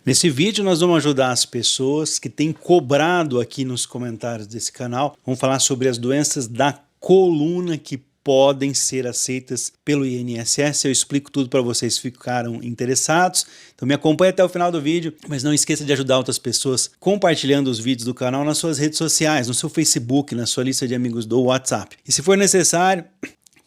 Nesse vídeo nós vamos ajudar as pessoas que têm cobrado aqui nos comentários desse canal. Vamos falar sobre as doenças da coluna que podem ser aceitas pelo INSS. Eu explico tudo para vocês que ficaram interessados. Então me acompanhe até o final do vídeo, mas não esqueça de ajudar outras pessoas compartilhando os vídeos do canal nas suas redes sociais, no seu Facebook, na sua lista de amigos do WhatsApp. E se for necessário,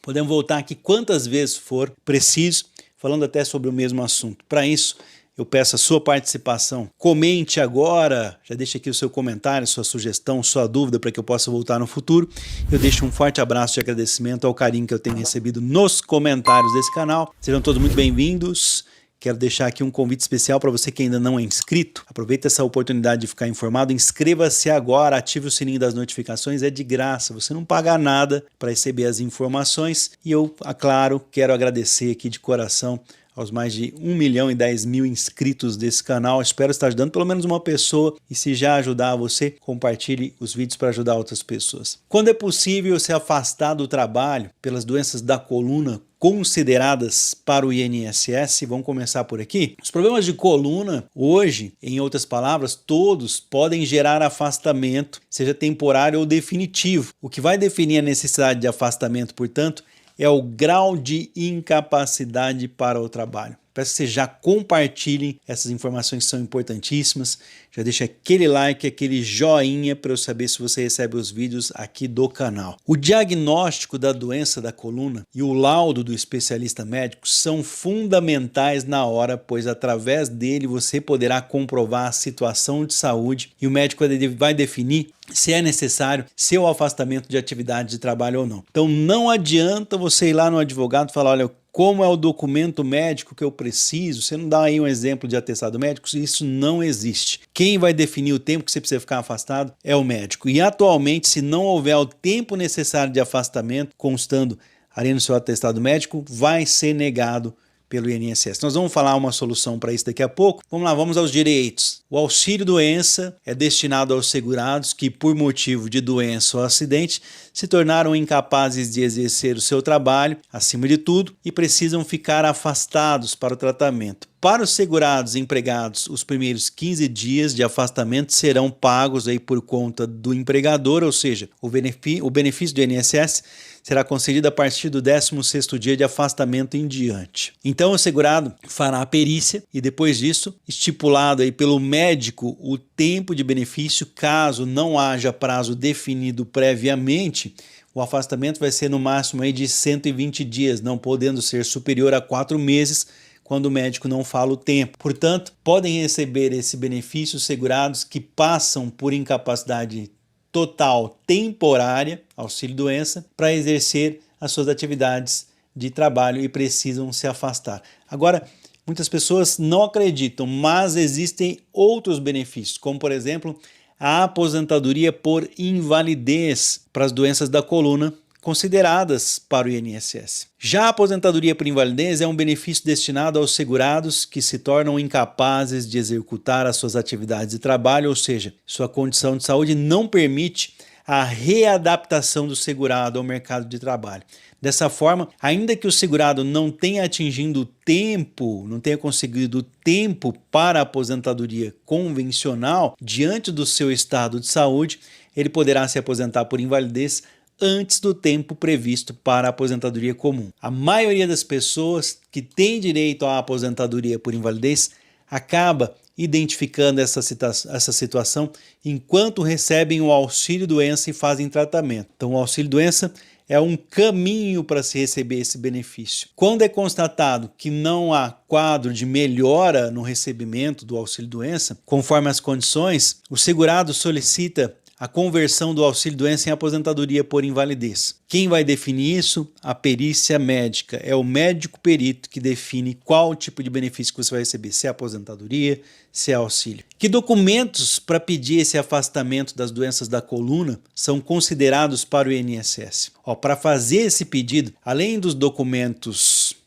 podemos voltar aqui quantas vezes for preciso, falando até sobre o mesmo assunto. Para isso, eu peço a sua participação. Comente agora, já deixa aqui o seu comentário, sua sugestão, sua dúvida para que eu possa voltar no futuro. Eu deixo um forte abraço de agradecimento ao carinho que eu tenho recebido nos comentários desse canal. Sejam todos muito bem-vindos. Quero deixar aqui um convite especial para você que ainda não é inscrito. Aproveita essa oportunidade de ficar informado. Inscreva-se agora, ative o sininho das notificações, é de graça. Você não paga nada para receber as informações. E eu, claro, quero agradecer aqui de coração aos mais de 1.010.000 inscritos desse canal. Espero estar ajudando pelo menos uma pessoa e se já ajudar você, compartilhe os vídeos para ajudar outras pessoas. Quando é possível se afastar do trabalho pelas doenças da coluna consideradas para o INSS, vamos começar por aqui. Os problemas de coluna hoje, em outras palavras, todos podem gerar afastamento, seja temporário ou definitivo. O que vai definir a necessidade de afastamento, portanto, é o grau de incapacidade para o trabalho. Peço que você já compartilhe essas informações que são importantíssimas. Já deixa aquele like, aquele joinha para eu saber se você recebe os vídeos aqui do canal. O diagnóstico da doença da coluna e o laudo do especialista médico são fundamentais na hora, pois através dele você poderá comprovar a situação de saúde e o médico vai definir se é necessário seu afastamento de atividade de trabalho ou não. Então não adianta você ir lá no advogado e falar, olha, como é o documento médico que eu preciso? Você não dá aí um exemplo de atestado médico? Isso não existe. Quem vai definir o tempo que você precisa ficar afastado é o médico. E atualmente, se não houver o tempo necessário de afastamento, constando ali no seu atestado médico, vai ser negado pelo INSS. Nós vamos falar uma solução para isso daqui a pouco. Vamos lá, vamos aos direitos. O auxílio-doença é destinado aos segurados que, por motivo de doença ou acidente, se tornaram incapazes de exercer o seu trabalho, acima de tudo, e precisam ficar afastados para o tratamento. Para os segurados empregados, os primeiros 15 dias de afastamento serão pagos aí por conta do empregador, ou seja, o benefício do INSS será concedido a partir do 16º dia de afastamento em diante. Então o segurado fará a perícia e depois disso, estipulado aí pelo médico o tempo de benefício, caso não haja prazo definido previamente, o afastamento vai ser no máximo aí de 120 dias, não podendo ser superior a 4 meses, quando o médico não fala o tempo. Portanto, podem receber esse benefício segurados que passam por incapacidade total temporária, auxílio-doença, para exercer as suas atividades de trabalho e precisam se afastar. Agora, muitas pessoas não acreditam, mas existem outros benefícios, como por exemplo, a aposentadoria por invalidez para as doenças da coluna, consideradas para o INSS. Já a aposentadoria por invalidez é um benefício destinado aos segurados que se tornam incapazes de executar as suas atividades de trabalho, ou seja, sua condição de saúde não permite a readaptação do segurado ao mercado de trabalho. Dessa forma, ainda que o segurado não tenha atingido o tempo, não tenha conseguido o tempo para a aposentadoria convencional, diante do seu estado de saúde, ele poderá se aposentar por invalidez antes do tempo previsto para a aposentadoria comum. A maioria das pessoas que tem direito à aposentadoria por invalidez acaba identificando essa situação enquanto recebem o auxílio-doença e fazem tratamento. Então o auxílio-doença é um caminho para se receber esse benefício. Quando é constatado que não há quadro de melhora no recebimento do auxílio-doença, conforme as condições, o segurado solicita a conversão do auxílio-doença em aposentadoria por invalidez. Quem vai definir isso? A perícia médica. É o médico perito que define qual tipo de benefício que você vai receber, se é aposentadoria, se é auxílio. Que documentos para pedir esse afastamento das doenças da coluna são considerados para o INSS? Para fazer esse pedido, além dos documentos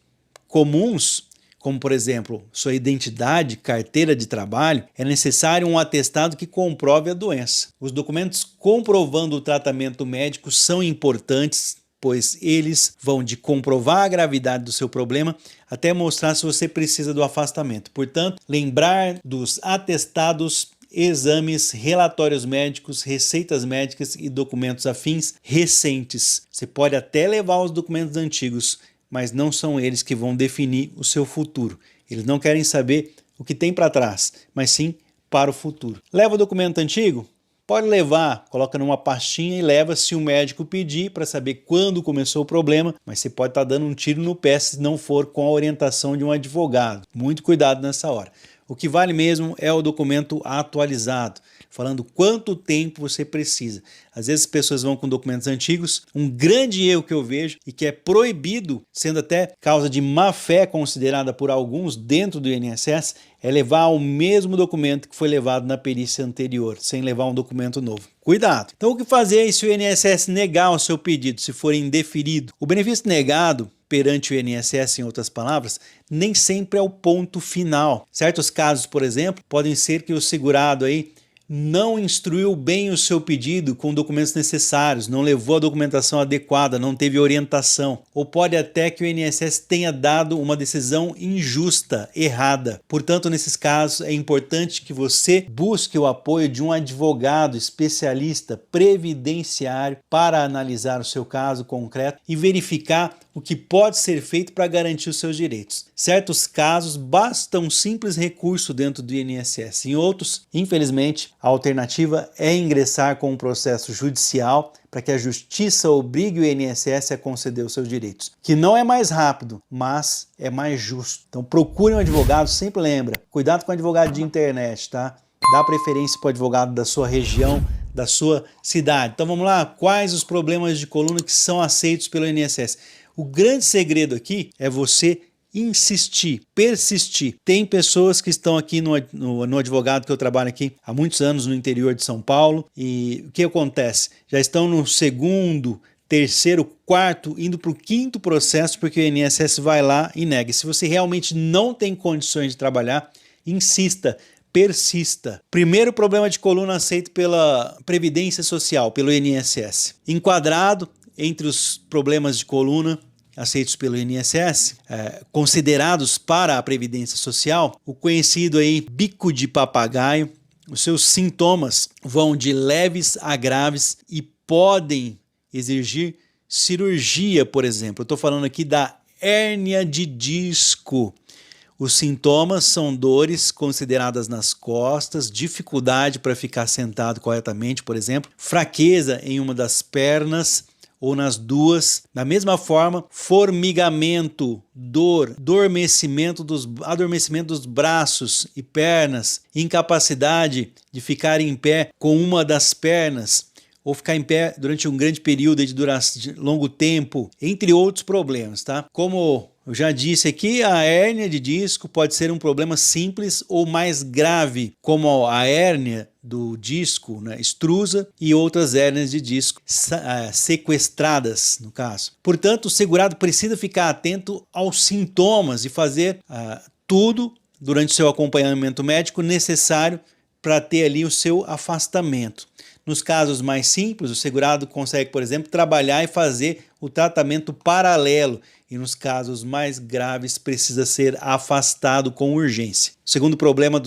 comuns, como por exemplo, sua identidade, carteira de trabalho, é necessário um atestado que comprove a doença. Os documentos comprovando o tratamento médico são importantes pois eles vão de comprovar a gravidade do seu problema até mostrar se você precisa do afastamento. Portanto, lembrar dos atestados, exames, relatórios médicos, receitas médicas e documentos afins recentes. Você pode até levar os documentos antigos, mas não são eles que vão definir o seu futuro. Eles não querem saber o que tem para trás, mas sim para o futuro. Leva o documento antigo? Pode levar, coloca numa pastinha e leva se o médico pedir para saber quando começou o problema, mas você pode estar dando um tiro no pé se não for com a orientação de um advogado. Muito cuidado nessa hora. O que vale mesmo é o documento atualizado, falando quanto tempo você precisa. Às vezes as pessoas vão com documentos antigos. Um grande erro que eu vejo e que é proibido, sendo até causa de má fé considerada por alguns dentro do INSS, é levar o mesmo documento que foi levado na perícia anterior, sem levar um documento novo. Cuidado! Então o que fazer se o INSS negar o seu pedido, se for indeferido? O benefício negado perante o INSS, em outras palavras, nem sempre é o ponto final. Certos casos, por exemplo, podem ser que o segurado aí não instruiu bem o seu pedido com documentos necessários, não levou a documentação adequada, não teve orientação. Ou pode até que o INSS tenha dado uma decisão injusta, errada. Portanto, nesses casos, é importante que você busque o apoio de um advogado especialista previdenciário para analisar o seu caso concreto e verificar o que pode ser feito para garantir os seus direitos. Certos casos, basta um simples recurso dentro do INSS. Em outros, infelizmente, a alternativa é ingressar com um processo judicial para que a justiça obrigue o INSS a conceder os seus direitos. Que não é mais rápido, mas é mais justo. Então procure um advogado, sempre lembra, cuidado com o advogado de internet, tá? Dá preferência para o advogado da sua região, da sua cidade. Então vamos lá, quais os problemas de coluna que são aceitos pelo INSS? O grande segredo aqui é você insistir, persistir. Tem pessoas que estão aqui no advogado que eu trabalho aqui há muitos anos no interior de São Paulo e o que acontece? Já estão no segundo, terceiro, quarto, indo para o quinto processo porque o INSS vai lá e nega. Se você realmente não tem condições de trabalhar, insista, persista. Primeiro problema de coluna aceito pela Previdência Social, pelo INSS. Enquadrado entre os problemas de coluna aceitos pelo INSS, considerados para a Previdência Social, o conhecido aí bico de papagaio. Os seus sintomas vão de leves a graves e podem exigir cirurgia, por exemplo. Eu estou falando aqui da hérnia de disco. Os sintomas são dores consideradas nas costas, dificuldade para ficar sentado corretamente, por exemplo, fraqueza em uma das pernas ou nas duas. Da mesma forma, formigamento, dor, adormecimento dos braços e pernas, incapacidade de ficar em pé com uma das pernas, ou ficar em pé durante um grande período de duração de longo tempo, entre outros problemas, tá? Como eu já disse aqui, a hérnia de disco pode ser um problema simples ou mais grave, como a hérnia do disco, né, extrusa, e outras hérnias de disco sequestradas, no caso. Portanto, o segurado precisa ficar atento aos sintomas e fazer tudo durante o seu acompanhamento médico necessário para ter ali o seu afastamento. Nos casos mais simples, o segurado consegue, por exemplo, trabalhar e fazer o tratamento paralelo, e nos casos mais graves precisa ser afastado com urgência. O segundo problema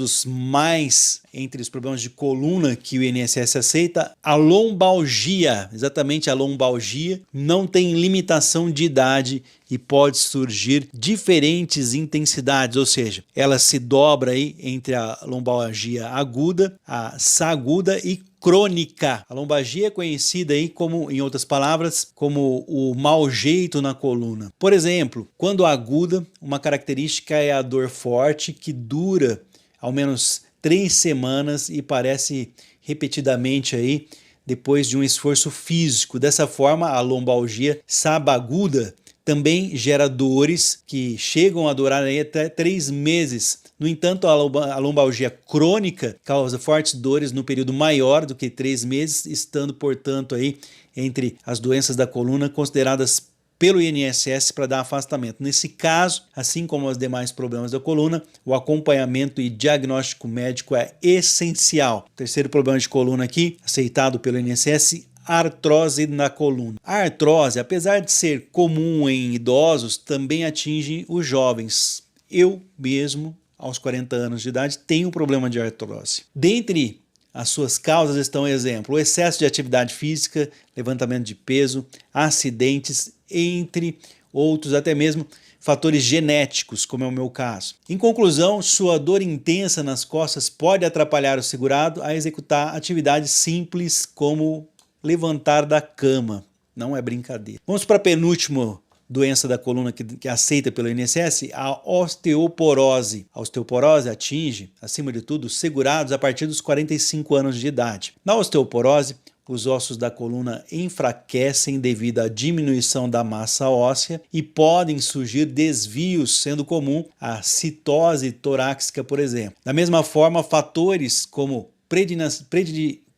entre os problemas de coluna que o INSS aceita, a lombalgia. Exatamente, a lombalgia não tem limitação de idade e pode surgir diferentes intensidades, ou seja, ela se dobra aí entre a lombalgia aguda, a saguda e crônica. A lombalgia é conhecida aí como, em outras palavras, como o mau jeito na coluna. Por exemplo, quando aguda, uma característica é a dor forte que dura ao menos 3 semanas e parece repetidamente aí depois de um esforço físico. Dessa forma, a lombalgia subaguda também gera dores que chegam a durar aí até 3 meses. No entanto, a lombalgia crônica causa fortes dores no período maior do que 3 meses, estando, portanto, aí entre as doenças da coluna consideradas pelo INSS para dar afastamento. Nesse caso, assim como os demais problemas da coluna, o acompanhamento e diagnóstico médico é essencial. Terceiro problema de coluna aqui, aceitado pelo INSS, artrose na coluna. A artrose, apesar de ser comum em idosos, também atinge os jovens. Eu mesmo, aos 40 anos de idade, tenho um problema de artrose. Dentre as suas causas estão, exemplo, o excesso de atividade física, levantamento de peso, acidentes, entre outros, até mesmo fatores genéticos, como é o meu caso. Em conclusão, sua dor intensa nas costas pode atrapalhar o segurado a executar atividades simples como levantar da cama. Não é brincadeira. Vamos para a penúltima doença da coluna que é aceita pelo INSS, a osteoporose. A osteoporose atinge, acima de tudo, os segurados a partir dos 45 anos de idade. Na osteoporose, os ossos da coluna enfraquecem devido à diminuição da massa óssea e podem surgir desvios, sendo comum a citose torácica, por exemplo. Da mesma forma, fatores como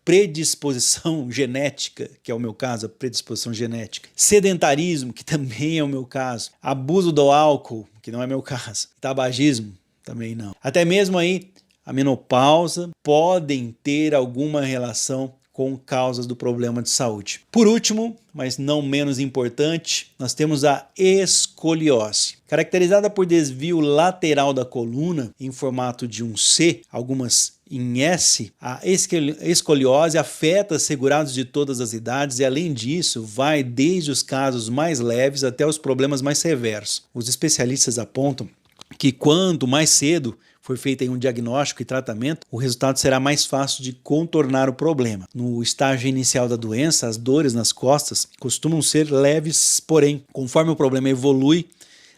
predisposição genética, que é o meu caso, a predisposição genética, sedentarismo, que também é o meu caso, abuso do álcool, que não é meu caso, tabagismo, também não. Até mesmo aí a menopausa podem ter alguma relação com causas do problema de saúde. Por último, mas não menos importante, nós temos a escoliose. Caracterizada por desvio lateral da coluna em formato de um C, algumas em S, a escoliose afeta segurados de todas as idades e, além disso, vai desde os casos mais leves até os problemas mais severos. Os especialistas apontam que quanto mais cedo for feito um diagnóstico e tratamento, o resultado será mais fácil de contornar o problema. No estágio inicial da doença, as dores nas costas costumam ser leves, porém, conforme o problema evolui,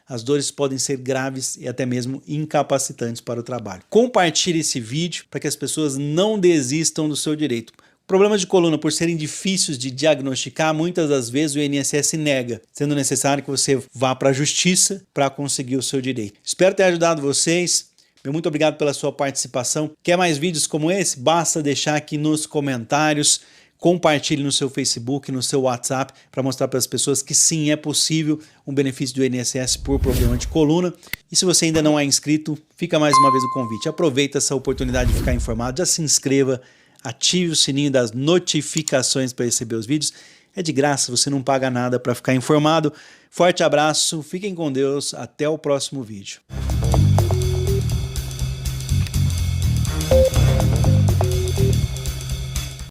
as dores podem ser graves e até mesmo incapacitantes para o trabalho. Compartilhe esse vídeo para que as pessoas não desistam do seu direito. Problemas de coluna, por serem difíceis de diagnosticar, muitas das vezes o INSS nega, sendo necessário que você vá para a justiça para conseguir o seu direito. Espero ter ajudado vocês. Meu muito obrigado pela sua participação. Quer mais vídeos como esse? Basta deixar aqui nos comentários. Compartilhe no seu Facebook, no seu WhatsApp, para mostrar para as pessoas que sim, é possível um benefício do INSS por problema de coluna. E se você ainda não é inscrito, fica mais uma vez o convite. Aproveita essa oportunidade de ficar informado, já se inscreva, ative o sininho das notificações para receber os vídeos. É de graça, você não paga nada para ficar informado. Forte abraço, fiquem com Deus, até o próximo vídeo.